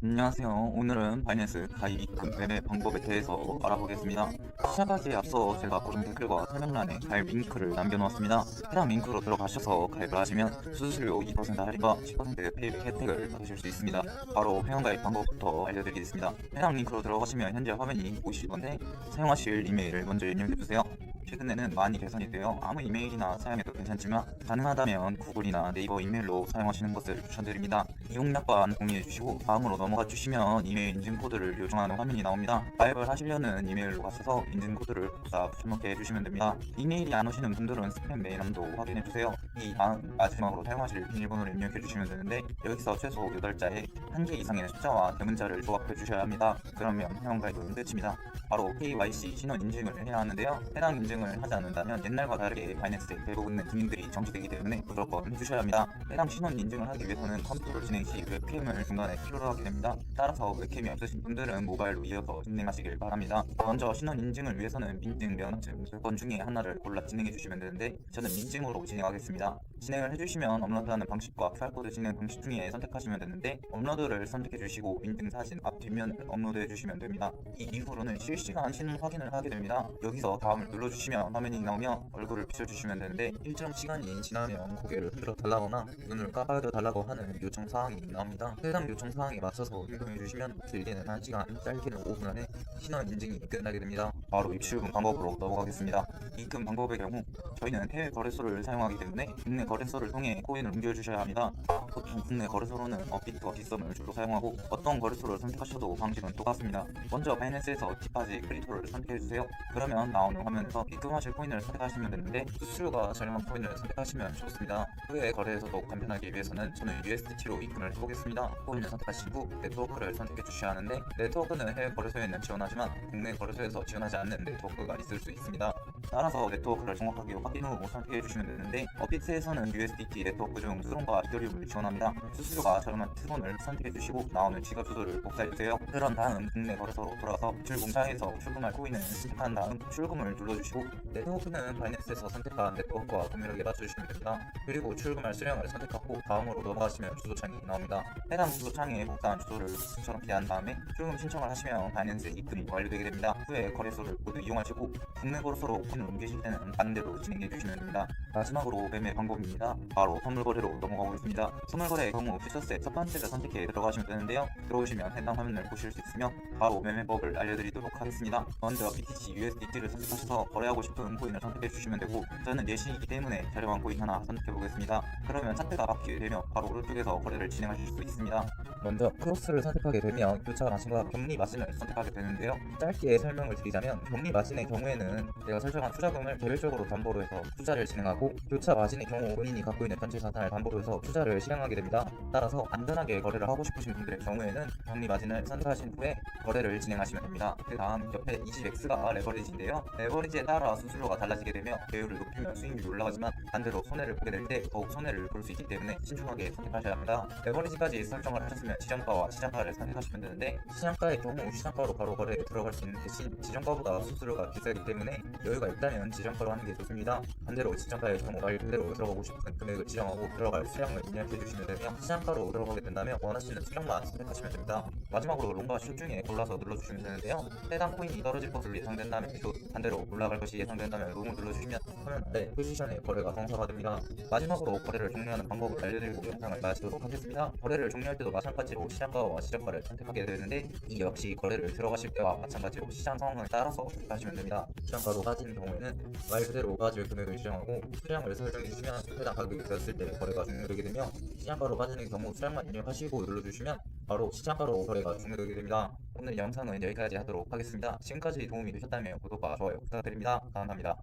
안녕하세요. 오늘은 바이낸스 가입 입금 매매 방법에 대해서 알아보겠습니다. 시작하기에 앞서 제가 고정 댓글과 설명란에 가입 링크를 남겨놓았습니다. 해당 링크로 들어가셔서 가입을 하시면 수수료 2% 할인과 10% 페이백 혜택을 받으실 수 있습니다. 바로 회원가입 방법부터 알려드리겠습니다. 해당 링크로 들어가시면 현재 화면이 보이실 건데 사용하실 이메일을 먼저 입력해주세요. 최근에는 많이 개선이 되어 아무 이메일이나 사용해도 괜찮지만 가능하다면 구글이나 네이버 이메일로 사용하시는 것을 추천드립니다. 이용약관 동의해주시고 다음으로 넘어가 주시면 이메일 인증코드를 요청하는 화면이 나옵니다. 가입을 하시려는 이메일로 가셔서 인증코드를 복사 붙여넣게 해주시면 됩니다. 이메일이 안 오시는 분들은 스팸 메일함도 확인해주세요. 이 다음 마지막으로 사용하실 비밀번호를 입력해주시면 되는데 여기서 최소 8자에 1개 이상의 숫자와 대문자를 조합해주셔야 합니다. 그러면 회원가입은 끝입니다. 바로 KYC 신원 인증을 해야 하는데요. 해당 인증을 하지 않는다면 옛날과 다르게 바이낸스의 대부분의 기능들이 정지되기 때문에 무조건 해주셔야 합니다. 해당 신원 인증을 하기 위해서는 컴퓨터 진행 시 웹캠을 중간에 필요로 하게 됩니다. 따라서 웹캠이 없으신 분들은 모바일로 이어서 진행하시길 바랍니다. 먼저 신원 인증을 위해서는 민증, 면허증, 조건 중에 하나를 골라 진행해 주시면 되는데 저는 민증으로 진행하겠습니다. 진행을 해주시면 업로드하는 방식과 QR코드 진행 방식 중에 선택하시면 되는데 업로드를 선택해 주시고 민증 사진 앞 뒷면을 업로드해 주시면 됩니다. 이 이후로는 실시간 신원 확인을 하게 됩니다. 여기서 다음을 눌러주시면 화면이 나오며 얼굴을 비춰주시면 되는데 일정 시간이 지나면 고개를 흔들어 달라거나 눈을 깜빡여 달라고 하는 요청 사항이 나옵니다. 해당 요청 사항에 맞춰서 행동해 주시면 길게는 1시간, 짧게는 5분 안에 신원 인증이 끝나게 됩니다. 바로 입출금 방법으로 넘어가겠습니다. 입금 방법의 경우 저희는 해외 거래소를 사용하기 때문에 국내 거래소를 통해 코인을 옮겨주셔야 합니다. 보통 국내 거래소로는 업비트와 빗썸을 주로 사용하고 어떤 거래소를 선택하셔도 방식은 똑같습니다. 먼저 바이낸스에서 디파지 크리토를 선택해주세요. 그러면 나오는 화면에서 입금하실 코인을 선택하시면 되는데 수수료가 저렴한 코인을 선택하시면 좋습니다. 후에 거래에서도 간편하기 위해서는 저는 USDT로 입금을 해보겠습니다. 코인을 선택하시고 네트워크를 선택해 주셔야 하는데 네트워크는 해외 거래소에는 지원하지만 국내 거래소에서 지원하지 않는 네트워크가 있을 수 있습니다. 따라서 네트워크를 정확하게 확인 후 선택해 주시면 되는데 업비트에서는 USDT 네트워크 중 트론과 이더리움을 지원합니다. 수수료가 저렴한 트론을 선택해 주시고 나오는 지갑 주소를 복사해 주세요. 그런 다음 국내 거래소로 돌아가서 출금창에서 출금할 코인을 선택한 다음 출금을 눌러주시고 네트워크는 바이낸스에서 선택한 네트워크와 동일하게 맞춰주시면 됩니다. 그리고 출금할 수량을 선택하고 다음으로 넘어가시면 주소창이 나옵니다. 해당 주소창에 복사한 주소를 수처럼 기한 다음에 출금 신청을 하시면 바이낸스에 입금이 완료되게 됩니다. 후에 거래소를 모두 이용하시고 국내 거래소로 코인을 옮기실 때는 반대로 진행해 주시면 됩니다. 마지막으로 매매 방법입니다. 바로 선물 거래로 넘어가 보겠습니다. 선물 거래의 경우 퓨처스의 첫 번째를 선택해 들어가시면 되는데요. 들어오시면 해당 화면을 보실 수 있으며 바로 매매법을 알려드리도록 하겠습니다. 먼저 BTC USDT를 선택하셔서 거래하고 싶은 코인을 선택해 주시면 되고 저는 예시이기 때문에 저렴한 코인 하나 선택해 보겠습니다. 그러면 차트가 바뀌게 되면 바로 오른쪽에서 거래를 진행하실 수 있습니다. 먼저 크로스를 선택하게 되면 교차 마진과 격리 마진을 선택하게 되는데요. 짧게 설명을 드리자면 격리 마진의 경우에는 내가 설정한 투자금을 개별적으로 담보로 해서 투자를 진행하고 교차 마진의 경우 본인이 갖고 있는 전체 자산을 담보로 해서 투자를 실행하게 됩니다. 따라서 안전하게 거래를 하고 싶으신 분들의 경우에는 격리 마진을 선택하신 후에 거래를 진행하시면 됩니다. 그 다음 옆에 20X가 레버리지인데요. 레버리지에 따라 수수료가 달라지게 되며 배율을 높이면 수익률이 올라가지만 반대로 손해를 보게 될 때 더욱 손해를 볼 수 있기 때문에 신중하게 선택하셔야 합니다. 레버리지까지 설정을 하셨으면 지정가와 시장가를 선택하시면 되는데 시장가의 경우 시장가로 바로 거래에 들어갈 수 있는 대신 지정가보다 수수료가 비싸기 때문에 여유가 있다면 지정가로 하는 게 좋습니다. 반대로 지정가의 경우 말 그대로 들어가고 싶은 금액을 지정하고 들어갈 수량을 입력해 주시면 되며 시장가로 들어가게 된다면 원하시는 수량만 선택하시면 됩니다. 마지막으로 롱과 숏 중에 골라서 눌러주시면 되는데요. 해당 코인이 떨어질 것으로 예상된다면 숏, 반대로 올라갈 것이 예상된다면 롱을 눌러주시면 화면 아래 포지션의 거래가 성사가 됩니다. 마지막으로 거래를 종료하는 방법을 알려드리고 영상을 마치도록 하겠습니다. 거래를 종료할 때도 마찬가지로 시장가와 시작가를 선택하게 되는데 이 역시 거래를 들어가실 때와 마찬가지로 시장 상황에 따라서 선택하시면 됩니다. 시장가로 빠지는 경우에는 말 그대로 빠질 금액을 지정하고 수량을 설정해 주시면 해당 가격이 되었을 때 거래가 종료되게 되며 시장가로 빠지는 경우 수량만 입력하시고 눌러주시면 바로 시장가로 거래가 종료되게 됩니다. 오늘 영상은 여기까지 하도록 하겠습니다. 지금까지 도움이 되셨다면 구독과 좋아요 부탁드립니다. 감사합니다.